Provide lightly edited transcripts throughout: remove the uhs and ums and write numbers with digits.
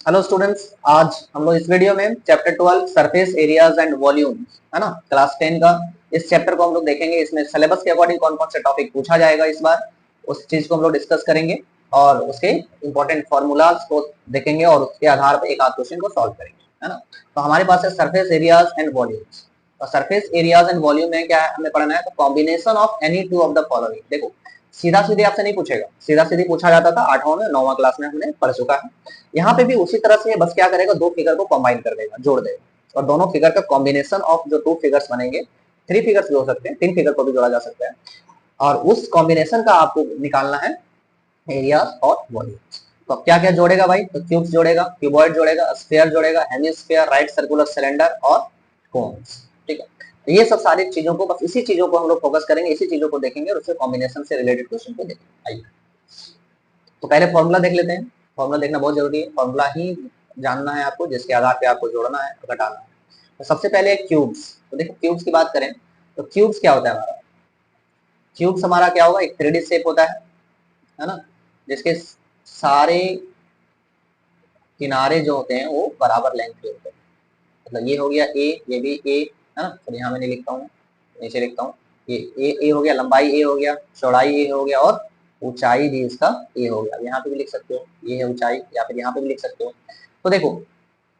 Hello students, आज हम लोग इस वीडियो में chapter 12 surface areas and volumes है ना, क्लास 10 का इस चैप्टर को हम लोग देखेंगे। इसमें सिलेबस के अकॉर्डिंग कौन कौन से टॉपिक पूछा जाएगा इस बार, उस चीज को हम लोग डिस्कस करेंगे और उसके इंपॉर्टेंट फॉर्मूलाज को देखेंगे और उसके आधार पर एक आध क्वेश्चन को सॉल्व करेंगे, है ना। तो हमारे पास है सरफेस एरियाज एंड वॉल्यूम्स। और सरफेस एरियाज एंड वॉल्यूम में क्या है हमें पढ़ना है, तो combination of any two of the following. देखो, सीधा सीधे आपसे नहीं पूछेगा, सीधा सीधे पूछा जाता था 8वां में 9वां क्लास में हमने पढ़ चुका है। यहाँ पे भी उसी तरह से बस क्या करेगा, दो फिगर को कंबाइन कर देगा, जोड़ देगा, और दोनों फिगर का कॉम्बिनेशन ऑफ जो टू फिगर्स बनेंगे, थ्री फिगर्स भी हो सकते हैं, तीन फिगर को भी जोड़ा जा सकता है, और उस कॉम्बिनेशन का आपको निकालना है एरिया और वॉल्यूम। तो क्या क्या जोड़ेगा भाई, तो क्यूब्स जोड़ेगा, क्यूबॉइड जोड़ेगा, स्फीयर जोड़ेगा, हेमिस्फीयर, राइट सर्कुलर सिलेंडर और कोन्स। ठीक है, तो ये सब सारी चीजों को, बस इसी चीजों को हम लोग फोकस करेंगे, इसी चीजों को देखेंगे और उससे कॉम्बिनेशन से रिलेटेड क्वेश्चन को देखेंगे। आइए, तो पहले फॉर्मूला देख लेते हैं। फॉर्मूला देखना बहुत जरूरी है, फॉर्मूला ही जानना है आपको, जिसके आधार पे आपको जोड़ना है और घटाना है। तो सबसे पहले क्यूब्स। तो देखो, क्यूब्स की बात करें तो क्यूब्स क्या होता है हमारा, क्यूब्स हमारा क्या होगा, एक 3D शेप होता है ना, जिसके सारे किनारे जो होते हैं वो बराबर लेंथ के होते हैं। मतलब ये हो गया ए, ये भी ए, है ना। तो यहाँ मैंने लिखता हूँ, नीचे लिखता हूँ, ये ए हो गया, लंबाई ए हो गया, चौड़ाई ए हो गया और ऊंचाई भी इसका ए हो गया। यहाँ पे भी लिख सकते हो ये है ऊंचाई, या फिर यहाँ पे भी लिख सकते हो। तो देखो,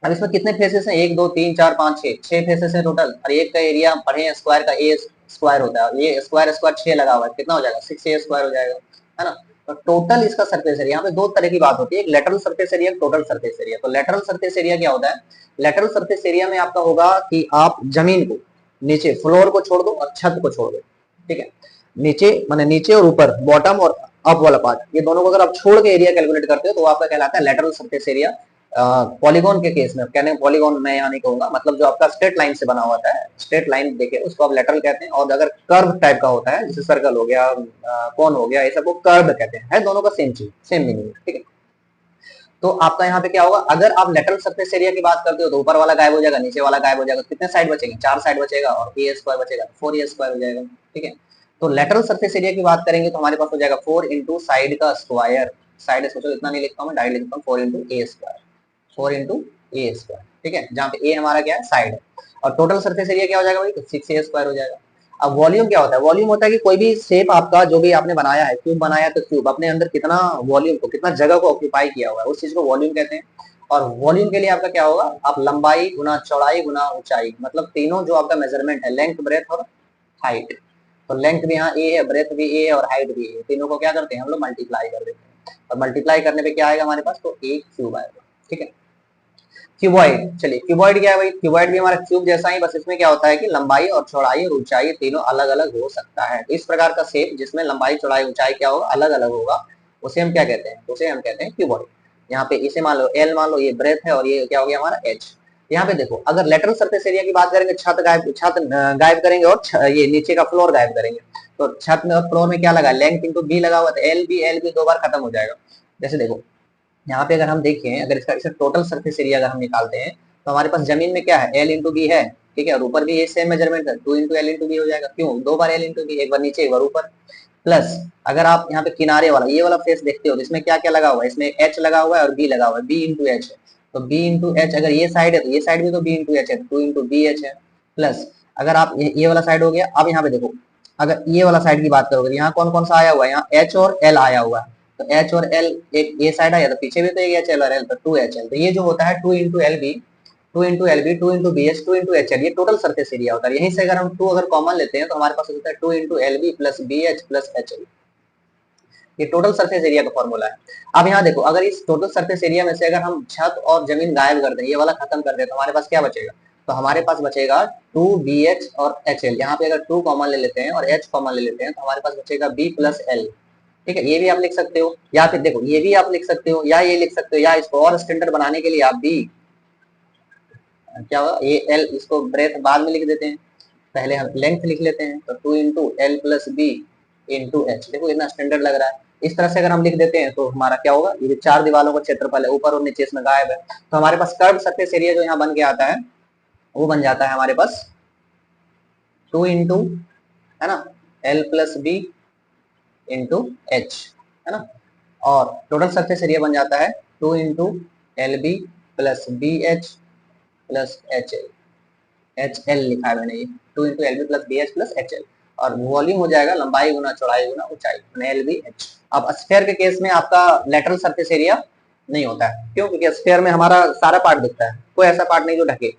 अब इसमें कितने फेसेस हैं, 1 2 3 4 5 6, 6 फेसेस है टोटल। और एक का एरिया पढ़े स्क्वायर का ए स्क्वायर होता है, ये स्क्वायर स्क्वायर 6 लगा हुआ है, कितना हो जाएगा, 6 ए स्क्वायर हो जाएगा, है ना। तो टोटल इसका सरफेस एरिया, यहाँ पे दो तरह की बात होती है, एक lateral surface area, total surface area. तो लेटरल सरफेस एरिया क्या होता है, लेटरल सरफेस एरिया में आपका होगा कि आप जमीन को, नीचे फ्लोर को छोड़ दो और छत को छोड़ दो, ठीक है। नीचे माने नीचे और ऊपर, बॉटम और अप वाला पार्ट, ये दोनों को अगर आप छोड़ के एरिया कैलकुलेट करते हो तो आपका कहलाता है लेटरल सरफेस एरिया। पॉलीगॉन के केस में कहने, पॉलीगॉन मैं यहाँ नहीं कहूंगा, मतलब जो आपका स्ट्रेट लाइन से बना होता है, स्ट्रेट लाइन देखे उसको आप लेटरल कहते हैं। और अगर कर्व टाइप का होता है, जैसे सर्कल हो गया, कौन हो गया, ये सब को कर्व कहते हैं। है दोनों का सेम चीज, सेम मीनिंग, ठीक है। तो आपका यहाँ पे क्या होगा, अगर आप लेटरल सरफेस एरिया की बात करते हो तो ऊपर वाला गायब हो जाएगा, नीचे वाला गायब हो जाएगा, कितने साइड बचेंगे, 4 साइड बचेगा, और ए स्क्वायर बचेगा, 4 ए स्क्वायर हो जाएगा, ठीक है। तो लेटरल सरफेस एरिया की बात करेंगे तो हमारे पास हो जाएगा 4 इंटू साइड का स्क्वायर। साइड सोचो इतना नहीं लिखता हूँ मैं, डायरेक्ट लिखता हूँ 4 इंटू ए स्क्वायर, 4 इंटू ए स्क्वायर, ठीक है, जहाँ पे ए हमारा क्या है, साइड है। और टोटल सरफेस एरिया क्या हो जाएगा भाई, तो 6 ए स्क्वायर हो जाएगा। अब वॉल्यूम क्या होता है, वॉल्यूम होता है कि कोई भी शेप आपका जो भी आपने बनाया है, क्यूब बनाया तो क्यूब अपने अंदर कितना वॉल्यूम को, कितना जगह को ऑक्यूपाई किया हुआ है, उस चीज को वॉल्यूम कहते हैं। और वॉल्यूम के लिए आपका क्या होगा, आप लंबाई गुना चौड़ाई गुना ऊंचाई, मतलब तीनों जो आपका मेजरमेंट है, लेंथ ब्रेथ और हाइट। तो लेंथ भी यहाँ ए है, ब्रेथ भी ए है और हाइट भी ए, तीनों को क्या करते हैं हम लोग, मल्टीप्लाई कर देते हैं। और मल्टीप्लाई करने पे क्या आएगा हमारे पास, तो एक क्यूब आएगा, ठीक है। क्यूबॉइड, चलिए क्यूबॉइड क्या है भाई, क्यूबॉइड भी हमारा क्यूब जैसा ही, बस इसमें क्या होता है कि लंबाई और चौड़ाई और ऊंचाई तीनों अलग अलग हो सकता है। तो इस प्रकार का शेप जिसमें लंबाई चौड़ाई ऊंचाई क्या होगा, अलग अलग होगा, उसे हम क्या कहते हैं, उसे हम कहते हैं क्यूबॉइड। यहाँ पे इसे मान लो एल, मान लो ये ब्रेथ है और ये क्या हो गया हमारा एच। यहाँ पे देखो, अगर लेटरल सरफेस एरिया की बात करेंगे, छत गायब करेंगे और ये नीचे का फ्लोर गायब करेंगे। तो छत में और फ्लोर में क्या लगा, लेंथ इंटू बी लगा हुआ, तो एल बी दो बार खत्म हो जाएगा। जैसे देखो, यहाँ पे अगर हम देखें, अगर इसका टोटल सरफेस एरिया अगर हम निकालते हैं तो हमारे पास जमीन में क्या है, एल इंटू बी है, ठीक है, और ऊपर भी ये सेम मेजरमेंट है, 2 इंटू एल इंटू बी हो जाएगा। क्यों, दो बार एल इंटू बी, एक बार नीचे एक बार ऊपर। प्लस अगर आप यहाँ पे किनारे वाला ये वाला फेस देखते हो तो इसमें क्या क्या लगा हुआ है, इसमें एच लगा हुआ है और बी लगा हुआ है, बी इंटू एच है। तो बी इंटू एच, अगर ये साइड है तो ये साइड भी तो बी इंटू एच है, 2 इंटू बी एच है। प्लस अगर आप ये वाला साइड हो गया, अब यहाँ पे देखो, अगर ये वाला साइड की बात करोगे, यहाँ कौन कौन सा आया हुआ है, यहाँ एच और एल आया हुआ है। तो एच और एल, एक ये साइड आया तो पीछे भी तो एक एच एल और एल, तो 2 एच एल। तो ये जो होता है 2 into L B, 2 into L B, 2 into B H, 2 into H L, ये टोटल सरफेस एरिया होता है। यहीं से अगर हम 2 अगर कॉमन लेते हैं तो हमारे पास होता है 2 into L B plus B H plus H L. ये टोटल सरफेस एरिया का फॉर्मूला है। अब यहाँ देखो, अगर इस टोटल सरफेस एरिया में से अगर हम छत और जमीन गायब कर दें, ये वाला खत्म कर दें, तो हमारे पास क्या बचेगा, तो हमारे पास बचेगा 2 बी एच और एच एल। यहाँ पे अगर 2 कॉमन ले लेते हैं और एच कॉमन ले लेते हैं तो हमारे पास बचेगा बी प्लस एल, ठीक है। ये भी आप लिख सकते हो, या फिर देखो ये भी आप लिख सकते हो, या ये लिख सकते हो, या इसको और स्टैंडर्ड बनाने के लिए आप बी, क्या होगा, ये एल इसको ब्रेथ बाद में लिख देते हैं, पहले हम लेंथ लिख लेते हैं, तो 2 into L plus B into H. देखो इतना स्टैंडर्ड लग रहा है। इस तरह से अगर हम लिख देते हैं तो हमारा क्या होगा, ये चार दीवारों का क्षेत्रफल है, ऊपर और नीचे इसमें गायब है, तो हमारे पास कर्व सरफेस एरिया जो यहाँ बन के आता है वो बन जाता है हमारे पास 2 इंटू, है ना, L plus B into H, है ना। और टोटल सरफेस एरिया बन जाता है 2 into L B plus B H plus H L, H L लिखा है मैंने, ये 2 into L B plus B H plus H L, और वॉल्यूम हो जाएगा लंबाई गुना चौड़ाई गुना ऊंचाई, एल बी एच। अब स्फीयर के केस में आपका लेटरल सरफेस एरिया नहीं होता है, क्यों? क्योंकि स्फीयर में हमारा सारा पार्ट दिखता है, कोई ऐसा पार्ट नहीं जो ढके,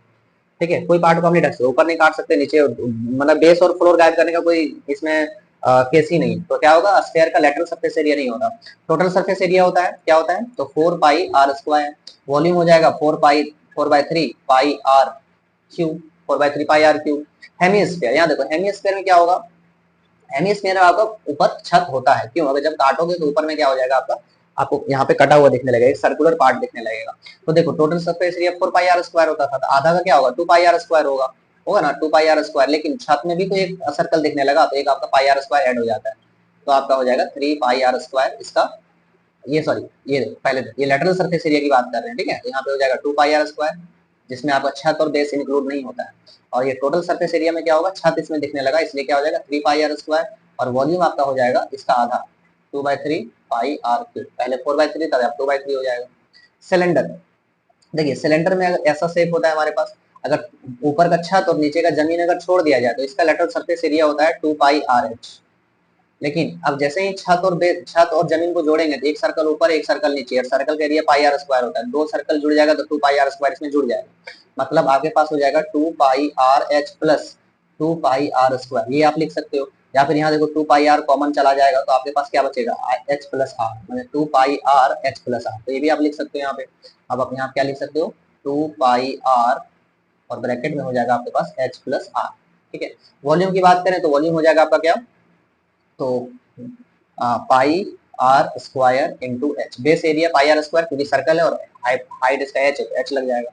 ठीक है, कोई पार्ट को हम नहीं ढक सकते, ऊपर नहीं काट सकते, नीचे मतलब बेस और फ्लोर गायब करने का कोई इसमें केस ही नहीं। तो क्या होगा, स्फीयर का लेटरल सरफेस एरिया नहीं होगा। टोटल सरफेस एरिया होता है, क्या होता है, तो 4 पाई आर स्क्वायर, वॉल्यूम हो जाएगा 4/3 pi R cube, 4/3 pi R cube. Hemisphere, यहाँ देखो हेमिस्फीयर में क्या होगा, हेमिस्फीयर में आपका ऊपर छत होता है, क्यों? अगर जब काटोगे तो ऊपर में क्या हो जाएगा आपका, आपको यहाँ पे कटा हुआ दिखने लगेगा, एक सर्कुलर पार्ट दिखने लगेगा। तो देखो total surface area 4 pi are square होता था, तो आधा का क्या होगा, 2 पाई आर स्क्वायर होगा, होगा ना, 2 पाई आर स्क्वायर। लेकिन छत में भी तो एक सर्कल दिखने लगा, तो एक आपका पाई आर स्क्वायर ऐड हो जाता है, तो आपका हो जाएगा 3 पाई आर स्क्वायर। इसका ये सॉरी, ये पहले ये लेटरल सरफेस एरिया की बात कर रहे हैं, ठीक है, यहाँ पे हो जाएगा 2 पाई आर स्क्वायर, जिसमें आपका छत और बेस इंक्लूड नहीं होता है। और ये टोटल सरफेस एरिया में क्या होगा, छत इसमें दिखने लगा, इसलिए क्या हो जाएगा 3 पाई आर स्क्वायर, और वॉल्यूम आपका हो जाएगा इसका आधा, 2/3 पाई आर क्यूब, पहले 4/3 था, अब 2/3 हो जाएगा। सिलेंडर, देखिए सिलेंडर में अगर ऐसा शेप होता है हमारे पास, अगर ऊपर का छत और नीचे का जमीन अगर छोड़ दिया जाए तो इसका लेटरल सरफेस एरिया होता है 2 पाई आर एच। लेकिन अब जैसे ही छत और जमीन को जोड़ेंगे तो एक सर्कल ऊपर एक सर्कल नीचे, और सर्कल का एरिया पाई आर स्क्वायर होता है, दो सर्कल जुड़ जाएगा तो 2 पाई आर स्क्वायर इसमें जुड़ जाएगा, मतलब आपके पास हो जाएगा 2 pi R H plus 2 pi are square, ये आप लिख सकते हो। या फिर यहाँ देखो 2 पाई आर कॉमन चला जाएगा तो आपके पास क्या बचेगा, एच प्लस आर, मतलब 2 pi R H plus are, तो ये भी आप लिख सकते हो यहाँ पे। अब आप यहाँ क्या लिख सकते हो, 2 पाई आर और ब्रैकेट में हो जाएगा आपके पास एच प्लस आर, ठीक है। वॉल्यूम की बात करें तो वॉल्यूम हो जाएगा आपका क्या, तो pi are square into H, base area pi are square क्योंकि सर्कल है, और हाइट इसका एच है, एच लग जाएगा।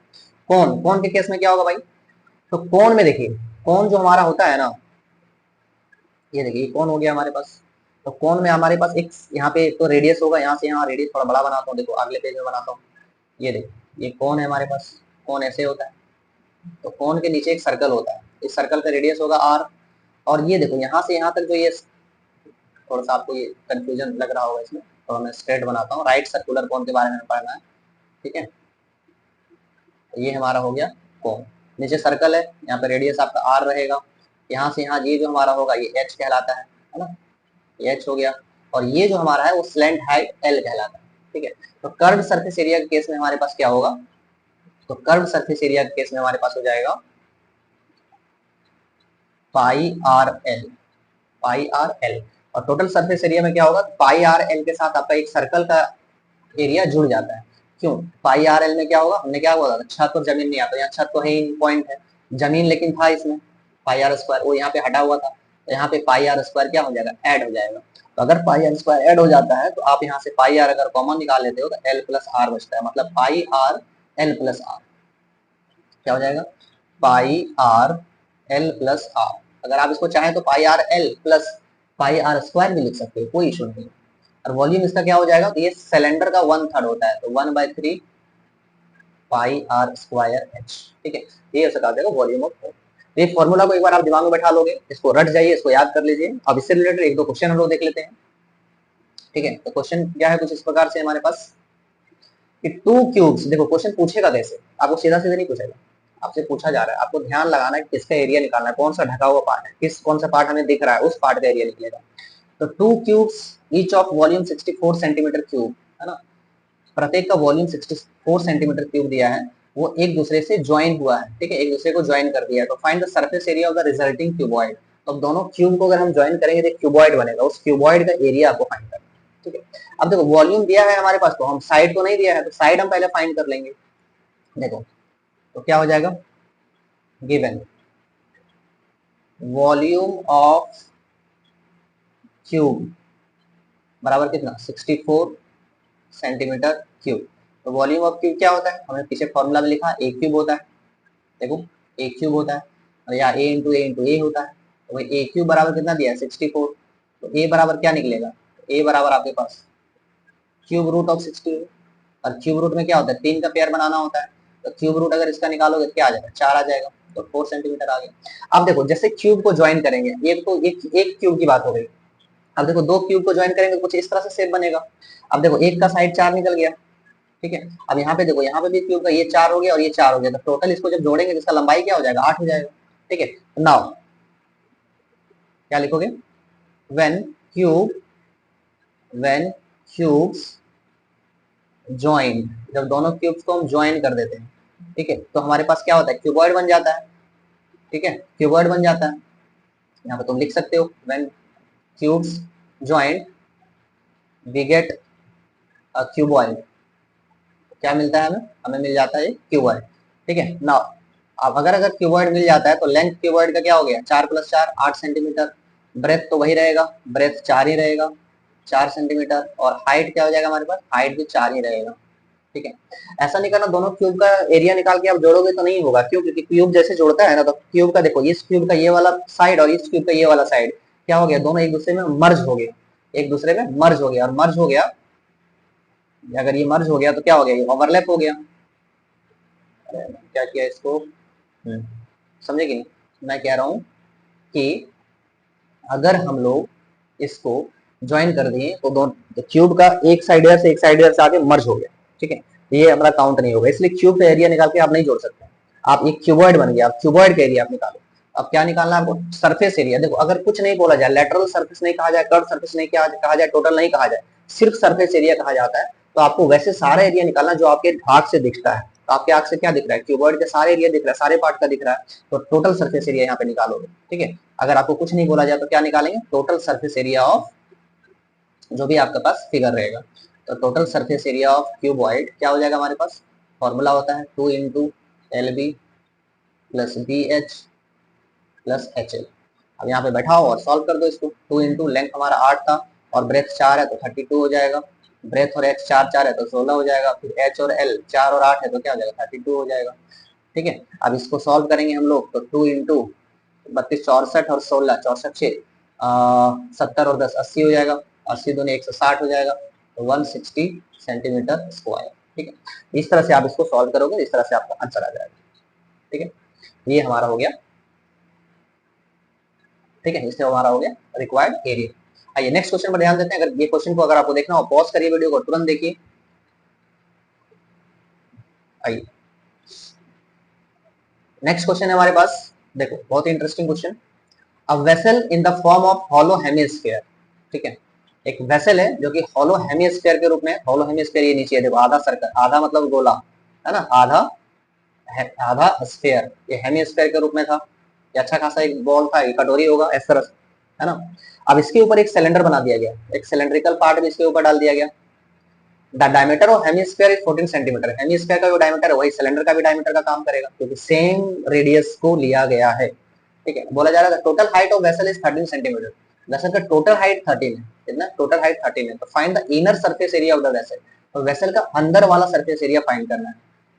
कोण, कोण के केस में क्या होगा भाई, तो कोण में देखिए, कोण जो हमारा होता है ना, ये देखिए कोण हो गया हमारे पास, तो कोण में हमारे पास एक यहाँ पे तो रेडियस होगा, यहाँ से यहाँ रेडियस थोड़ा बड़ा बनाता हूँ, देखो अगले पेज में बनाता हूँ, ये देखो ये कोण है हमारे पास, कोण ऐसे होता है, तो कोण के नीचे एक सर्कल होता है, इस सर्कल का रेडियस होगा आर, और ये देखो यहाँ से यहाँ तक जो ये, थोड़ा सा आपको ये कंफ्यूजन लग रहा होगा इसमें, तो मैं स्ट्रेट बनाता हूँ, राइट सर्कुलर कोण के बारे में पढ़ना है, ठीक है। तो ये हमारा हो गया कोण, नीचे सर्कल है, यहाँ पे रेडियस आपका आर रहेगा, यहाँ से यहाँ ये जो हमारा होगा ये एच कहलाता है ना, ये एच हो गया, और ये जो हमारा है वो स्लैंट हाइट एल कहलाता है, ठीक है। तो कर्व सरफेस एरिया के केस में हमारे पास क्या होगा, तो कर्व सरफेस एरिया के केस में हमारे पास हो जाएगा पाई आर एल, पाई आर एल, और टोटल सरफेस एरिया में क्या होगा, पाई आर एल के साथ आपका एक सर्कल का एरिया जुड़ जाता है, क्यों, पाई आर एल में क्या होगा, हमने क्या बोला था, छत और जमीन नहीं आता, यहाँ छत तो है ही पॉइंट है, जमीन लेकिन था इसमें, पाई आर स्क्वायर वो यहाँ पे हटा हुआ था, तो यहाँ पे पाई आर स्क्वायर क्या हो जाएगा, ऐड हो जाएगा। तो अगर पाई आर स्क्वायर ऐड हो जाता है तो आप यहाँ से पाई आर अगर कॉमन निकाल लेते हो तो एल प्लस आर बचता है, मतलब pi R L plus R, क्या हो जाएगा, pi R L plus R. अगर आप इसको चाहें तो pi R L plus pi are square भी लिख सकते हो, कोई इशू नहीं। और वॉल्यूम इसका क्या हो जाएगा, तो ये सिलेंडर का 1/3 होता है, तो 1/3 पाई आर स्क्वायर एच, ठीक है, ये ऐसा कहा जाएगा वॉल्यूम ऑफ फोम। ये फॉर्मूला को एक बार आप दिमाग में बैठा लोगे, इसको रट जाइए, इसको याद कर लीजिए। अब इससे रिलेटेड एक दो क्वेश्चन हम लोग देख लेते हैं, ठीक है। तो क्वेश्चन क्या है, कुछ इस प्रकार से हमारे पास कि 2 क्यूब्स, देखो क्वेश्चन पूछेगा कैसे, आपको सीधा सीधा नहीं पूछेगा, आपसे पूछा जा रहा है, आपको ध्यान लगाना है किसका एरिया निकालना है, कौन सा ढका हुआ पार्ट है, कौन सा पार्ट हमें दिख रहा है, उस पार्ट का एरिया निकलेगा। तो 2 cubes each of volume 64 centimetre cube, है ना, प्रत्येक का वॉल्यूम 64 सेंटीमीटर क्यूब दिया है, वो एक दूसरे से ज्वाइन हुआ है, ठीक है, एक दूसरे को ज्वाइन कर दिया है। तो find the surface area of the resulting cuboid, तो दोनों क्यूब को अगर हम ज्वाइन करेंगे तो क्यूबॉइड बनेगा, उस क्यूबॉइड का एरिया आपको फाइंड करना है, ठीक है। अब देखो वॉल्यूम दिया है हमारे पास, तो हम साइड को नहीं दिया है, तो साइड हम पहले फाइंड कर लेंगे। देखो तो क्या हो जाएगा, गिवन वॉल्यूम ऑफ क्यूब बराबर कितना, 64 सेंटीमीटर क्यूब। तो वॉल्यूम ऑफ क्यूब क्या होता है, हमने पीछे फॉर्मूला में लिखा, ए क्यूब होता है, देखो ए क्यूब होता है, और या ए इंटू ए होता है, तो भाई ए क्यूब बराबर कितना दिया है 64, तो ए बराबर क्या निकलेगा, ए बराबर आपके पास क्यूब रूट ऑफ 64, और क्यूब रूट में क्या होता है, 3 का पेयर बनाना होता है, तो क्यूब रूट अगर इसका निकालोगे तो क्या आ जाएगा, 4 आ जाएगा, तो 4 सेंटीमीटर आ गया। अब देखो जैसे क्यूब को ज्वाइन करेंगे, एक तो एक क्यूब की बात हो गई, अब देखो 2 क्यूब को ज्वाइन करेंगे तो कुछ इस तरह से शेप बनेगा। अब देखो एक का साइड 4 निकल गया, ठीक है। अब यहाँ पे देखो, यहाँ पे भी क्यूब का ये 4 हो गया और ये 4 हो गया, तो टोटल इसको जब जोड़ेंगे तो इसका लंबाई क्या हो जाएगा, 8 हो जाएगा। ठीक है, नाउ क्या लिखोगे, when cube, when cubes join, जब दोनों क्यूब्स को हम ज्वाइन कर देते हैं, ठीक है, तो हमारे पास क्या होता है, क्यूबॉइड बन जाता है। ठीक है, क्यूबॉइड बन जाता है। यहाँ पे तुम लिख सकते हो when cubes join we get a cuboid, क्या मिलता है हमें, हमें मिल जाता है क्यूबॉइड। ठीक है, नाउ अब अगर क्यूबॉइड मिल जाता है तो लेंथ क्यूबॉइड का क्या हो गया, 4 + 4 8 सेंटीमीटर, ब्रेथ तो वही रहेगा, ब्रेथ 4 ही रहेगा 4 सेंटीमीटर, और हाइट क्या हो जाएगा हमारे पास, हाइट भी 4 ही रहेगा। ठीक है, ऐसा नहीं करना दोनों क्यूब का एरिया निकाल के आप जोड़ोगे तो नहीं होगा, क्यों, क्योंकि क्यूब जैसे जोड़ता है ना, तो क्यूब का देखो, इस क्यूब का ये वाला साइड और इस क्यूब का ये वाला साइड क्या हो गया, दोनों एक दूसरे में मर्ज हो गया, एक दूसरे में मर्ज हो गया, और मर्ज हो गया, अगर ये मर्ज हो गया तो क्या हो गया, ये ओवरलैप हो गया। क्या किया इसको, समझे कि नहीं, मैं कह रहा हूं कि अगर हम लोग इसको ज्वाइन कर दिए तो दोनों क्यूब का एक साइड से एक साइड से आके मर्ज हो गया। ठीक है, ये हमारा काउंट नहीं होगा, इसलिए क्यूब का एरिया निकाल के आप नहीं जोड़ सकते। आप एक क्यूबॉइड बन गया, आप क्यूबॉइड का एरिया आप निकालो। अब क्या निकालना है आपको, सरफेस एरिया। देखो अगर कुछ नहीं बोला जाए, लेटरल सरफेस नहीं कहा जाए, कर्व सरफेस नहीं कहा जाए, टोटल नहीं कहा जाए, सिर्फ सरफेस एरिया कहा जाता है, तो आपको वैसे सारा एरिया निकालना जो आपके आंख से दिखता है। तो आपके आंख से क्या दिख रहा है, क्यूबॉइड के सारे एरिया दिख रहा है, सारे पार्ट का दिख रहा है, तो टोटल सरफेस एरिया यहाँ पे निकालोगे। ठीक है, अगर आपको कुछ नहीं बोला जाए तो क्या निकालेंगे, टोटल सरफेस एरिया ऑफ जो भी आपके पास फिगर रहेगा। तो total surface area of cuboid क्या हो जाएगा हमारे पास, फॉर्मूला होता है 2 × LB + BH + HL। अब यहाँ पे बैठाओ और सॉल्व कर दो इसको। 2 × लेंथ हमारा 8 था और ब्रेथ 4 है तो 32 हो जाएगा, ब्रेथ और h 4 4 है तो 16 हो जाएगा, फिर h और l 4 और 8 है तो क्या हो जाएगा, 32 हो जाएगा। ठीक है, अब इसको सॉल्व करेंगे हम लोग, तो 2 × 32 64 और 16 64 6 70 और 10 80 हो जाएगा, 80 दूनी 160 हो जाएगा, तो 160 सेंटीमीटर स्क्वायर। ठीक है, इस तरह से आप इसको सॉल्व करोगे, इस तरह से आपका आंसर आ जाएगा। ठीक है, ये हमारा हो गया। ठीक है, इससे हमारा हो गया रिक्वायर्ड एरिया। आइए नेक्स्ट क्वेश्चन पर ध्यान देते हैं। अगर ये क्वेश्चन को अगर आपको देखना हो, पॉज करिए वीडियो को, तुरंत देखिए। आइए नेक्स्ट क्वेश्चन है हमारे पास, देखो बहुत ही interesting question. A vessel in the form of hollow hemisphere. ठीक है, एक वेसल है जो कि हॉलो हेमिस्फीयर के रूप में, हॉलो हेमिस्फीयर ये नीचे है देखो, आधा सर्कल, आधा मतलब गोला है ना, आधा आधा स्फीयर, ये हेमिस्फीयर के रूप में था, ये अच्छा खासा एक बॉल था, ये कटोरी होगा इस तरह से, है ना। अब इसके ऊपर एक सिलेंडर बना दिया गया, एक सिलेंड्रिकल पार्ट भी इसके ऊपर डाल दिया गया। The diameter of hemisphere is 14 centimetre. Hemisphere का जो डायमीटर है वही सिलेंडर का भी डायमीटर का काम करेगा, क्योंकि सेम रेडियस को लिया गया है। ठीक है, बोला जा रहा है total height of vessel is 13 centimetre. Vessel का टोटल हाइट 13 है, कितना, टोटल हाइट 13 है, तो find the inner surface area of the vessel. तो वेसल का अंदर वाला सरफेस एरिया फाइंड करना है।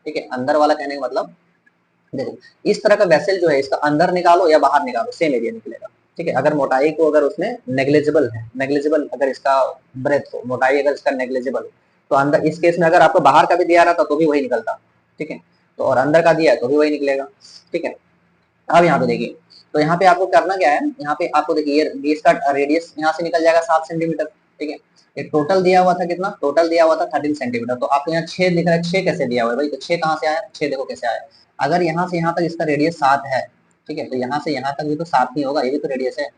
ठीक है, अंदर वाला कहने का मतलब देखो, इस तरह का वेसल जो है, इसका अंदर निकालो या बाहर निकालो, सेम एरिया निकलेगा। ठीक है, अगर मोटाई को अगर उसमें नेग्लिजिबल है, नेग्लिजिबल अगर इसका ब्रेथ हो, मोटाई अगर इसका नेग्लिजिबल, तो अंदर इस केस में अगर आपको बाहर का भी दिया रहा था तो भी वही निकलता। ठीक है, तो और अंदर का दिया है तो भी वही निकलेगा। ठीक है, अब यहाँ पे देखिए, तो यहाँ पे आपको करना क्या है, यहाँ पे आपको देखिए ये इसका रेडियस यहाँ से निकल जाएगा 7 सेंटीमीटर। ठीक है, ये टोटल दिया हुआ था कितना, टोटल दिया हुआ था 13 सेंटीमीटर, तो आपको यहाँ 6 दिख रहा है, 6 कैसे दिया हुआ है भाई, तो 6 कहाँ से आया, 6 देखो कैसे आया। अगर यहाँ से यहाँ तक इसका रेडियस 7 है, ठीक है, तो यहाँ से यहाँ तक भी तो 7 ही होगा, ये भी तो रेडियस है।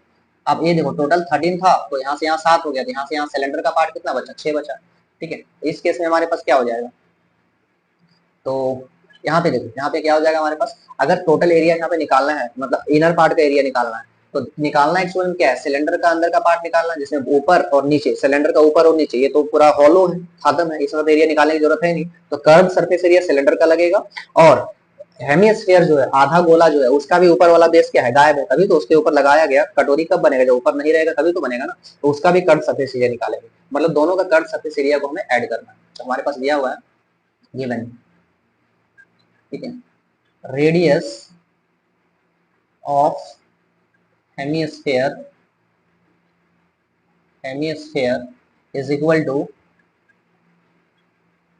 अब ये देखो टोटल 13 था, तो यहाँ से यहाँ 7 हो गया, तो यहाँ से यहाँ सिलेंडर का पार्ट कितना बचा, 6 बचा। ठीक है, इस केस में हमारे पास क्या हो जाएगा, तो यहाँ पे देखो, यहाँ पे क्या हो जाएगा हमारे पास, अगर टोटल एरिया यहाँ पे निकालना है, मतलब इनर पार्ट का एरिया निकालना है, तो निकालना एक्चुअल में क्या है, सिलेंडर का अंदर का पार्ट निकालना है, जिसमें ऊपर और नीचे, सिलेंडर का ऊपर और नीचे, ये तो पूरा हॉलो है, खत्म है, इसमें एरिया निकालने की जरूरत है नहीं, तो कर्व सरफेस एरिया सिलेंडर का लगेगा। और हेमिस्फीयर जो है, आधा गोला जो है, उसका भी ऊपर वाला बेस क्या है, गायब है, तभी तो उसके ऊपर लगाया गया। कटोरी कब बनेगा, जब ऊपर नहीं रहेगा तभी तो बनेगा ना, तो उसका भी कर्व सरफेस एरिया निकालेंगे, मतलब दोनों का कर्व सरफेस एरिया को हमें ऐड करना है। तो हमारे पास दिया हुआ है गिवन, ठीक है, radius of hemisphere, hemisphere is equal to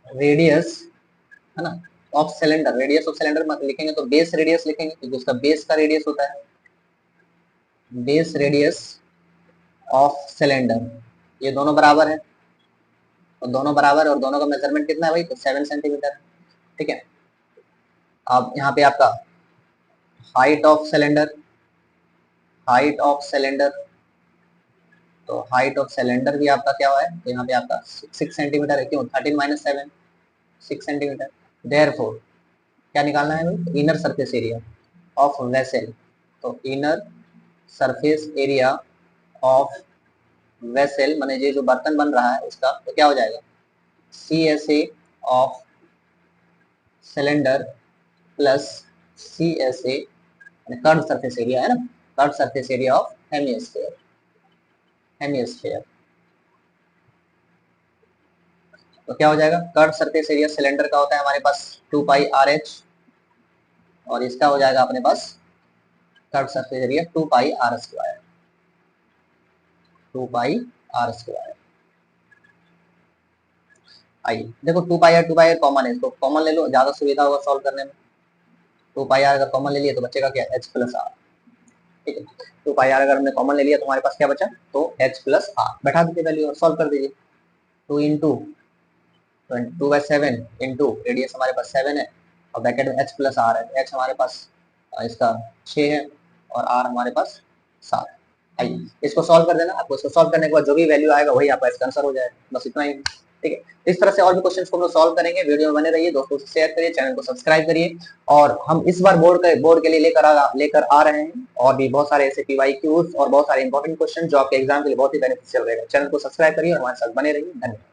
radius, है ना, of cylinder. Radius of cylinder मत लिखेंगे तो बेस रेडियस लिखेंगे, क्योंकि उसका बेस का रेडियस होता है, बेस रेडियस ऑफ सिलेंडर, ये दोनों बराबर है। और दोनों बराबर और दोनों का मेजरमेंट कितना है भाई, तो 7 सेंटीमीटर। ठीक है, अब यहाँ पे आपका height of cylinder, height of cylinder, तो हाइट ऑफ सिलेंडर भी आपका क्या हुआ है, तो यहाँ पे आपका 6 सेंटीमीटर है, क्यों 13 माइनस 7, 6 सेंटीमीटर। देयरफॉर क्या निकालना है भाई, inner surface area of vessel, तो inner surface area of vessel माने ये जो बर्तन बन रहा है उसका, तो क्या हो जाएगा, C S A of cylinder plus C S A curve surface area है ना, curve surface area of hemisphere, hemisphere. तो क्या हो जाएगा, कर्व सरफेस एरिया सिलेंडर का होता है हमारे पास 2 पाई आर एच, और इसका हो जाएगा अपने पास curve surface area 2 pi are square, 2 pi are square. आइए देखो 2 pi R, 2 pi R common है, इसको कॉमन ले लो, ज्यादा सुविधा होगा सॉल्व करने में। 2 पाई आर अगर कॉमन ले लिया तो बचेगा क्या, एच प्लस आर। ठीक है, 2 पाई आर अगर हमने कॉमन ले लिया तो हमारे पास क्या बचा, तो एच प्लस आर, बैठा दीजिए वैल्यू और सॉल्व कर दीजिए। 2 इंटू 2/7 इंटू रेडियस हमारे पास 7 है, और ब्रैकेट में एच प्लस आर है, एच हमारे पास इसका 6 है और आर हमारे पास 7 है। आइए इसको सॉल्व कर देना, आपको इसको सॉल्व करने के बाद जो भी वैल्यू आएगा वही आपका इसका आंसर हो जाएगा, बस इतना ही। ठीक है, इस तरह से और भी क्वेश्चंस को हम लोग सॉल्व करेंगे, वीडियो में बने रहिए, दोस्तों से शेयर करिए, चैनल को सब्सक्राइब करिए। और हम इस बार बोर्ड के लिए लेकर आ रहे हैं और भी बहुत सारे ऐसे पीवाईक्यूज और बहुत सारे इंपॉर्टेंट क्वेश्चन जो आपके एग्जाम के लिए बहुत ही बेनिफिशियल रहेगा। चैनल को सब्सक्राइब करिए और हमारे साथ बने रहिए, धन्यवाद।